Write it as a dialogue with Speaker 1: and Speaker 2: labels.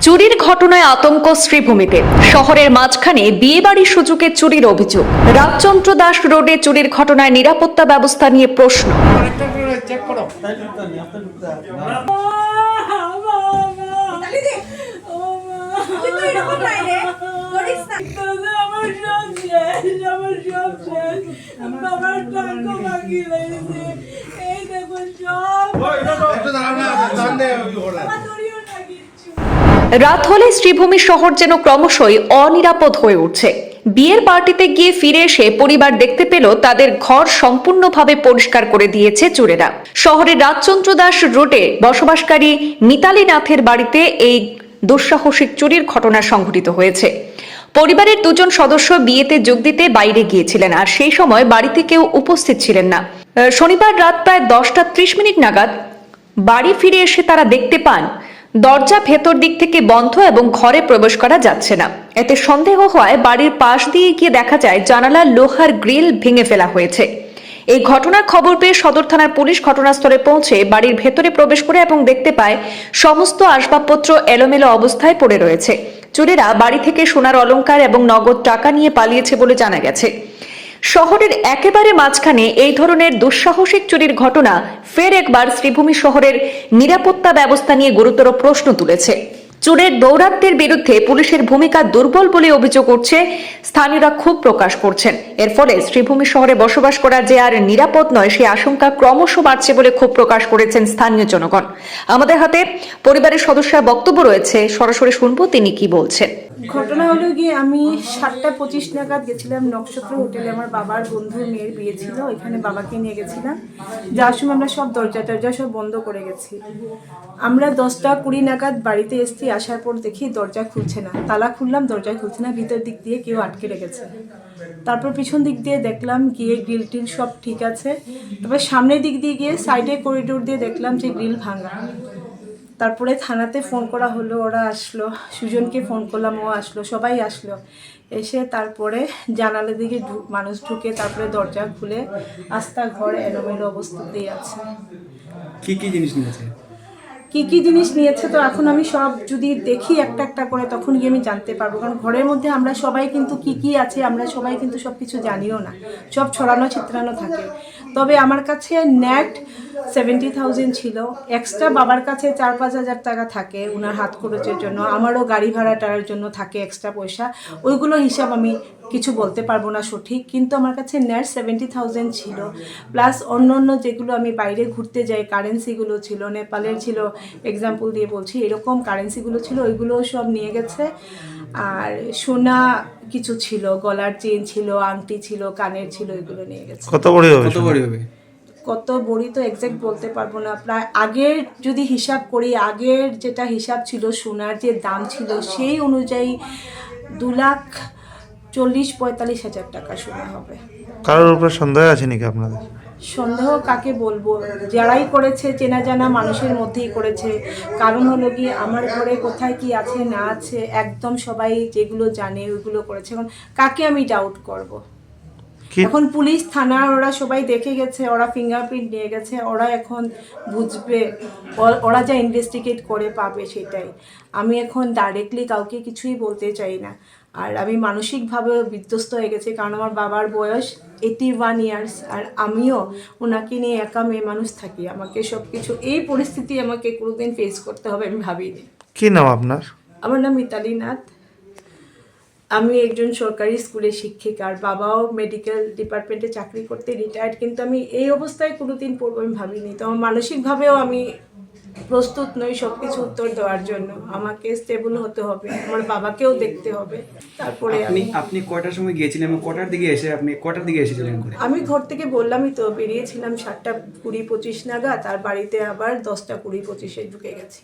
Speaker 1: চুরির ঘটনায় আতঙ্ক শ্রীভূমিতে। শহরের মাঝখানে বিয়েবাড়ির সুযোগে চুরির অভিযোগ। রাজচন্দ্র দাস রোডে চুরির ঘটনায় নিরাপত্তা ব্যবস্থা নিয়ে প্রশ্ন। রাত হলে শ্রীভূমি শহর যেন ক্রমশই অনিরাপদ হয়ে উঠছে। বিয়ের পার্টিতে গিয়ে ফিরে এসে পরিবার দেখতে পেল তাদের ঘর সম্পূর্ণভাবে পরিষ্কার করে দিয়েছে চোরেরা। শহরের রাজচন্দ্র দাস রোডে বসবাসকারী মিতালি নাথের বাড়িতে এই দুঃসাহসিক চুরির ঘটনা সংঘটিত হয়েছে। পরিবারের দুজন সদস্য বিয়েতে যোগ দিতে বাইরে গিয়েছিলেন, আর সেই সময় বাড়িতে কেউ উপস্থিত ছিলেন না। শনিবার রাত প্রায় 10:30 নাগাদ বাড়ি ফিরে এসে তারা দেখতে পান দরজা ভেতর দিক থেকে বন্ধ এবং ঘরে প্রবেশ করা যাচ্ছে না। এতে সন্দেহ হয় বাড়ির পাশ দিয়ে গিয়ে দেখা যায় জানালার লোহার গ্রিল ভেঙে ফেলা হয়েছে। এই ঘটনার খবর পেয়ে সদর থানার পুলিশ ঘটনাস্থলে পৌঁছে বাড়ির ভেতরে প্রবেশ করে এবং দেখতে পায় সমস্ত আসবাবপত্র এলোমেলো অবস্থায় পড়ে রয়েছে। চোরেরা বাড়ি থেকে সোনার অলংকার এবং নগদ টাকা নিয়ে পালিয়েছে বলে জানা গেছে। শহরের একেবারে মাঝখানে এই ধরনের দুঃসাহসিক চুরির ঘটনা ফের একবার শ্রীভূমি শহরের নিরাপত্তা ব্যবস্থা নিয়ে গুরুতর প্রশ্ন তুলেছে। চোরের দৌরাত্ম্যের বিরুদ্ধে পুলিশের ভূমিকা দুর্বল বলে অভিযোগ উঠছে। স্থানীয়রা ক্ষোভ প্রকাশ করছেন। এর ফলে শ্রীভূমি শহরে বসবাস করা যে আর নিরাপদ নয়, সেই আশঙ্কা ক্রমশ বাড়ছে বলে ক্ষোভ প্রকাশ করেছেন স্থানীয় জনগণ। আমাদের হাতে পরিবারের সদস্যরা বক্তব্য রয়েছে, সরাসরি শুনবো তিনি কি বলছেন।
Speaker 2: ঘটনা হলো গিয়ে আমি 7:25 নাগাদ গেছিলাম নক্ষত্র হোটেলে। আমার বাবার বন্ধুর মেয়ের বিয়ে ছিল, এখানে বাবাকে নিয়ে গেছিলাম। যাওয়ার সময় আমরা সব দরজা টরজা সব বন্ধ করে গেছি। আমরা 10:20 নাগাদ বাড়িতে এসেছি। আসার পর দেখি দরজা খুলছে না, তালা খুললাম, দরজা খুলছে না, ভিতর দিক দিয়ে কেউ আটকে রেখেছে। তারপর পিছন দিক দিয়ে দেখলাম গিয়ে গ্রিল টিল সব ঠিক আছে। তারপর সামনের দিক দিয়ে গিয়ে সাইডে করিডোর দিয়ে দেখলাম যে গ্রিল ভাঙা। তারপরে থানাতে ফোন করা হলো, ওরা আসলো, সুজনকে ফোন করলাম, ও আসলো, সবাই আসলো। এসে তারপরে জানালা দিকে মানুষ ঢুকে তারপরে দরজা খুলে আস্তা ঘর এলোমেলো অবস্থাতেই আছে।
Speaker 3: কি কি জিনিস নিয়েছে?
Speaker 2: কি কি জিনিস নিয়েছে তো এখন আমি সব যদি দেখি একটা একটা করে তখন গিয়ে আমি জানতে পারবো, কারণ ঘরের মধ্যে আমরা সবাই কিন্তু কি কি আছে আমরা সবাই কিন্তু সব কিছু জানিও না, সব ছড়ানো ছিত্রানো থাকে। তবে আমার কাছে নেট 70,000 ছিল, এক্সট্রা বাবার কাছে 4-5 হাজার টাকা থাকে ওনার হাত খরচের জন্য, আমারও গাড়ি ভাড়াটার জন্য থাকে এক্সট্রা পয়সা। ওইগুলো হিসাব আমি কিছু বলতে পারবো না সঠিক, কিন্তু আমার কাছে নেট 70,000 ছিল, প্লাস অন্য অন্য যেগুলো আমি বাইরে ঘুরতে যাই কারেন্সিগুলো ছিল, নেপালের ছিল, এক্সাম্পল দিয়ে বলছি, এরকম কারেন্সিগুলো ছিল, ওইগুলোও সব নিয়ে গেছে। আর সোনা কিছু ছিল, গলার চেন ছিল, আংটি ছিল, কানের ছিল, এগুলো নিয়ে গেছে।
Speaker 3: কত বড়ি হবে?
Speaker 2: কত বড়ি তো এক্সাক্ট বলতে পারবো না। প্রায় আগের যদি হিসাব করি, আগের যেটা হিসাব ছিল সোনার যে দাম ছিল সেই অনুযায়ী 2,40,45 হাজার টাকা সোনা হবে।
Speaker 3: কারোর উপরে সন্দেহ আছে নাকি আপনাদের?
Speaker 2: সন্দেহ কাকে বলবো, যারাই করেছে চেনা জানা মানুষের মধ্যেই করেছে। কারণ হলো কি আমার ঘরে কোথায় কি আছে না আছে একদম সবাই যেগুলো জানে ওইগুলো করেছে। এখন কাকে আমি ডাউট করব? এখন পুলিশ থানা ওরা সবাই দেখে গেছে, ওরা ফিঙ্গারপ্রিন্ট নিয়ে গেছে, ওরা এখন বুঝবে, ওরা যা ইনভেস্টিগেট করে পাবে সেটাই। আমি এখন ডাইরেক্টলি কাউকে কিছুই বলতে চাই না। আর আমি মানসিকভাবেও বিধ্বস্ত হয়ে গেছি, কারণ আমার বাবার বয়স 81 ইয়ার্স, আর আমিও ওনাকে নিয়ে একা মেয়ে মানুষ থাকি। আমাকে সব কিছু এই পরিস্থিতি আমাকে কোনোদিন ফেস করতে হবে আমি ভাবিনি।
Speaker 3: কি নাম আপনার?
Speaker 2: আমার নাম মিতালি নাথ। আমি একজন সরকারি স্কুলের শিক্ষিকা, আর বাবাও মেডিকেল ডিপার্টমেন্টে চাকরি করতে রিটায়ার্ড, কিন্তু আমি এই অবস্থায় কোনোদিন পড়বো আমি ভাবিনি। তো মানসিকভাবেও আমি প্রস্তুত নই সব কিছু উত্তর দেওয়ার জন্য। আমাকে স্টেবল হতে হবে, আমার বাবাকেও দেখতে হবে। তারপরে
Speaker 4: আপনি কয়টার সময় গিয়েছিলেন এবং কটার দিকে এসেছিলেন?
Speaker 2: আমি ঘর থেকে বললামই তো বেরিয়েছিলাম 7:20-25 নাগাদ, আর বাড়িতে আবার 10:20-25 ঢুকে গেছি।